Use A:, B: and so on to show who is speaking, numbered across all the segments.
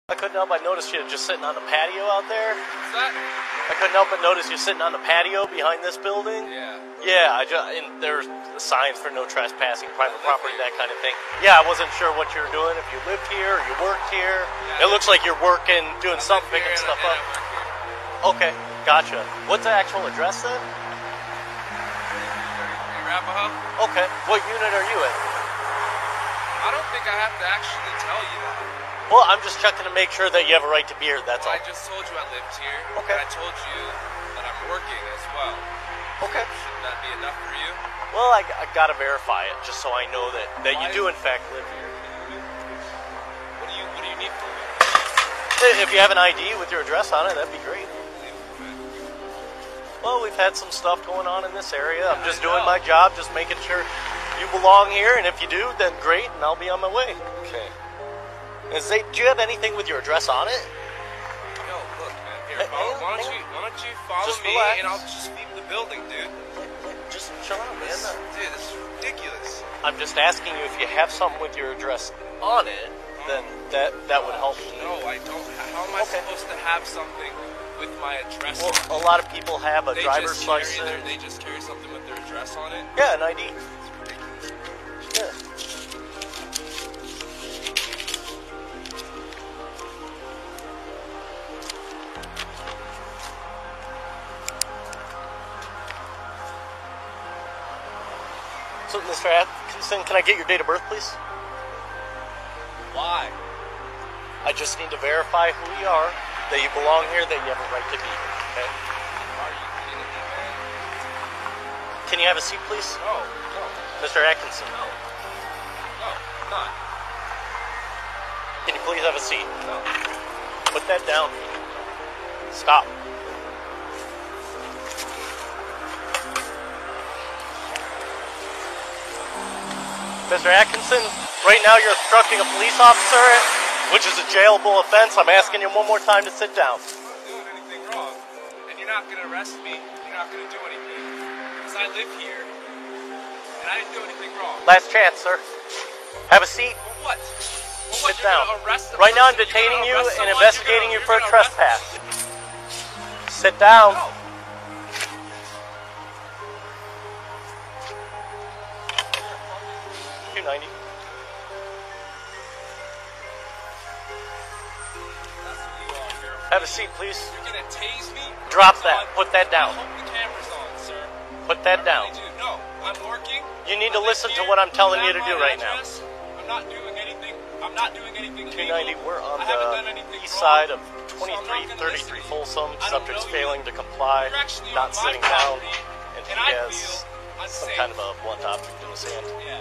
A: I couldn't help but notice you just sitting on the patio out there.
B: What's that?
A: I couldn't help but notice you sitting on the patio behind this building.
B: Yeah.
A: Yeah, and there's signs for no trespassing, private property, that kind of thing. Yeah, I wasn't sure what you were doing, if you lived here or you worked here.
B: Yeah,
A: it looks like you're working, doing something, picking stuff up. Okay, gotcha. What's the actual address then?
B: Arapahoe.
A: Okay, what unit are you in?
B: I don't think I have to actually tell you that.
A: Well, I'm just checking to make sure that you have a right to be here, that's all.
B: I just told you I lived here.
A: Okay.
B: And I told you that I'm working as well.
A: Okay.
B: Shouldn't that be enough for you?
A: Well, I gotta verify it, just so I know that you do in fact live here.
B: What do you need from me?
A: If you have an ID with your address on it, that'd be great. Well, we've had some stuff going on in this area. I'm just doing my job, just making sure you belong here, and if you do, then great, and I'll be on my way.
B: Okay.
A: Do you have anything with your address on it?
B: Yo, look, man. Here, why don't you follow
A: Just
B: me,
A: relax.
B: and I'll just leave the building, dude.
A: Just chill out, man.
B: Dude, this is ridiculous.
A: I'm just asking you if you have something with your address on it, then that would help.
B: No, I don't. How am I supposed to have something with my address on it?
A: Well, a lot of people have a driver's license.
B: They just carry something with their address on it?
A: Yeah, an ID.
B: It's ridiculous.
A: Yeah. So, Mr. Atkinson, can I get your date of birth, please?
B: Why?
A: I just need to verify who you are, that you belong here, that you have a right to be here, okay?
B: Are you kidding me, man?
A: Can you have a seat, please?
B: No.
A: Mr. Atkinson.
B: No, I'm not.
A: Can you please have a seat?
B: No.
A: Put that down. Stop. Mr. Atkinson, right now you're obstructing a police officer, which is a jailable offense. I'm asking you one more time to sit down.
B: I'm not doing anything wrong. And you're not going to arrest me. You're not going to do anything. Because I live here. And I didn't do anything wrong.
A: Last chance, sir. Have a seat.
B: For what?
A: Sit down. Right now I'm detaining you and investigating you for a trespass. Sit down.
B: No.
A: $2.90. Have a seat, please.
B: You're going to tase me?
A: Drop that. Put that down.
B: I hope the camera's on, sir.
A: Put that down.
B: I really do. No, I'm working.
A: You need to listen to what I'm telling you to do right now.
B: I'm not doing anything. I'm not doing anything
A: $2.90.
B: illegal.
A: We're on
B: I haven't done anything
A: the east
B: wrong.
A: side of
B: So I'm not gonna
A: 2333
B: listen.
A: Folsom.
B: I don't
A: Subject's
B: know you.
A: failing to comply,
B: You're actually
A: not
B: on my
A: sitting down,
B: property,
A: and he
B: and I
A: has
B: feel
A: some
B: unsafe.
A: kind of a blunt object in his hand.
B: Yeah.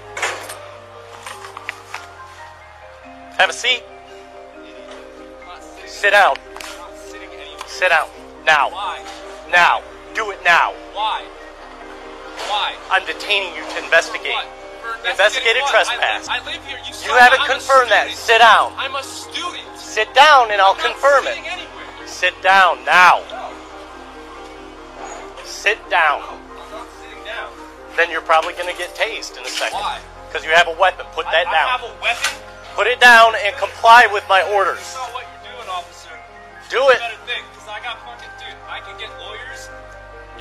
A: Have a seat.
B: I'm not sitting,
A: Sit down.
B: I'm not sitting anywhere.
A: Sit down. Now.
B: Why?
A: Now. Do it now.
B: Why? Why?
A: I'm detaining you to investigate.
B: What? For
A: Investigated
B: what?
A: trespass.
B: I live here.
A: You haven't confirmed that. Sit down.
B: I'm a student.
A: Sit down and I'll
B: I'm not
A: confirm it.
B: sitting anywhere.
A: Sit down now.
B: No.
A: Sit down.
B: No, I'm not sitting down.
A: Then you're probably going to get tased in a second.
B: Why?
A: Because you have a weapon. Put that
B: I
A: down.
B: have a weapon.
A: Put it down and comply with my orders.
B: That's not what you're doing, officer.
A: Do
B: You
A: it.
B: better think, because I got fucking, dude, I can get lawyers,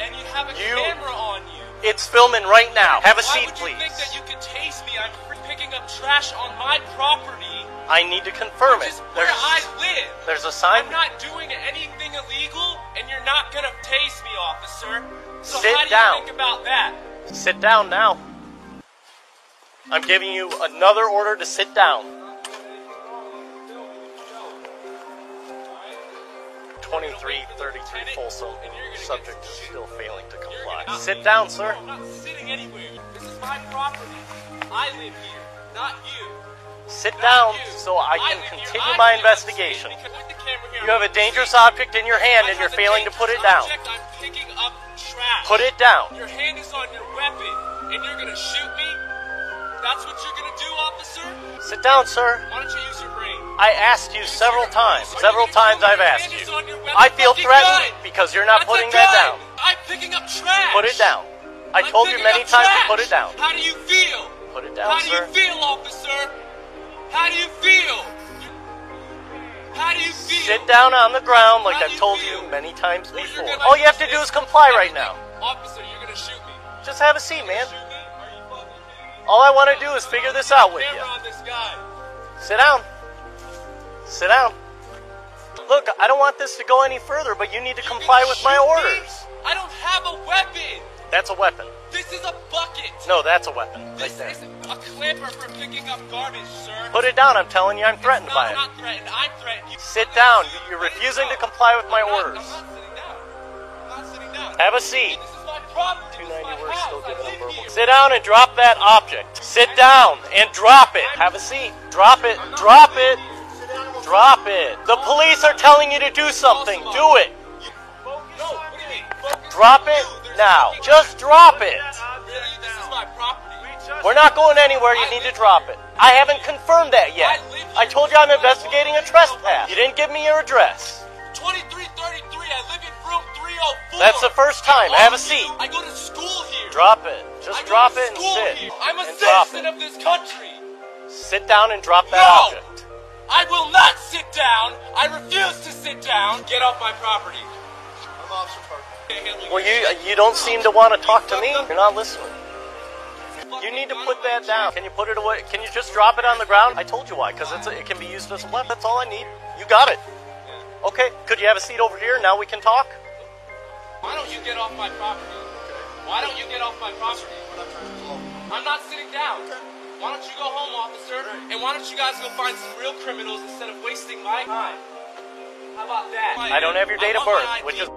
B: and you have a
A: You-
B: camera on you.
A: It's filming right now. Have a seat,
B: Why would you
A: please.
B: think that you could tase me? I'm picking up trash on my property,
A: I need to confirm
B: which
A: it.
B: is where I live.
A: There's a sign.
B: I'm not doing anything illegal, and you're not gonna tase me, officer. So
A: Sit
B: how do
A: down.
B: you think about that?
A: Sit down now. I'm giving you another order to sit down. 2333 Folsom. Subject is still failing to comply. Sit down, sir.
B: No, I'm not sitting anywhere. This is my property. I live here, not you.
A: Sit
B: Not
A: down
B: you.
A: so I can
B: live here.
A: continue
B: I
A: my
B: feel
A: investigation.
B: unsafe because with the camera here,
A: You have a
B: I'm
A: dangerous
B: safe.
A: object in your hand and
B: I
A: you're
B: have a
A: failing to put it
B: dangerous
A: down.
B: object. I'm picking up trash.
A: Put it down.
B: Your hand is on your weapon, and you're gonna shoot me? That's what you're gonna do, officer?
A: Sit down, sir.
B: Why don't you use your brain?
A: I asked you several times.
B: Are you
A: Several
B: gonna
A: times
B: tell me
A: I've
B: your
A: asked
B: hand is
A: you.
B: on your weapon?
A: I feel
B: Fucking
A: threatened
B: gun.
A: because you're not
B: That's
A: putting
B: a
A: that
B: gun.
A: down.
B: I'm picking up trash.
A: Put it down. I
B: I'm
A: told you
B: picking
A: many
B: up
A: times to
B: trash.
A: put it down.
B: How do you feel?
A: Put it down,
B: How do you
A: sir.
B: feel, officer? How do you feel? How do you feel?
A: Sit down on the ground like
B: How do
A: I've
B: you
A: told
B: feel?
A: you many times
B: Or you're
A: before.
B: gonna
A: All you have to do is comply right now.
B: Officer, you're gonna shoot me.
A: Just have a seat, man.
B: Shoot me? Are you fucking kidding me?
A: All I want to do is figure this out with you.
B: Camera on this guy.
A: Sit down. Sit down. Look, I don't want this to go any further, but you need to comply with my orders.
B: I don't have a weapon.
A: That's a weapon.
B: This is a bucket.
A: No, that's a weapon. Right
B: This
A: there.
B: is a clipper for picking up garbage, sir.
A: Put it down. I'm telling you, I'm threatened
B: No,
A: by
B: I'm
A: it.
B: not threatened. I'm threatened.
A: Sit down. You're refusing to comply with my orders.
B: I'm not sitting down. I'm not sitting down.
A: Have a seat.
B: This is my property. This is
A: 290,
B: my
A: we're
B: house.
A: still
B: I
A: giving
B: live
A: them verbal.
B: here.
A: Sit down and drop that object. Sit down and drop it. Have a seat. Drop it. Drop it. Drop it. The police are telling you to do something. Do it.
B: No, what do you mean? Focus
A: Drop
B: on
A: it
B: you. There's
A: now.
B: nothing-
A: Just drop it.
B: Really? This is my property.
A: We're not going anywhere. You need to drop it. I haven't confirmed that yet. I told you I'm investigating a trespass. You didn't give me your address.
B: 2333. I live in room 304.
A: That's the first time. Have a seat.
B: I go to school here.
A: Drop it. Just
B: I go
A: drop
B: to
A: it and
B: school
A: sit.
B: here. I'm a
A: And drop
B: citizen
A: it.
B: of this country.
A: Sit down and drop that
B: No!
A: object.
B: I will not sit down. I refuse to sit down. Get off my property. I'm Officer Parker.
A: Well, you don't seem to want to talk to me. You're not listening. You need to put that down. Can you put it away? Can you just drop it on the ground? I told you why, because it can be used as a weapon. That's all I need. You got it. Okay, could you have a seat over here? Now we can talk.
B: Why don't you get off my property? Why don't you get off my property? I'm not sitting down. Why don't you go home, officer? And why don't you guys go find some real criminals instead of wasting my time? How about that?
A: I don't have your date of
B: I want
A: birth,
B: my
A: which
B: ID.
A: is...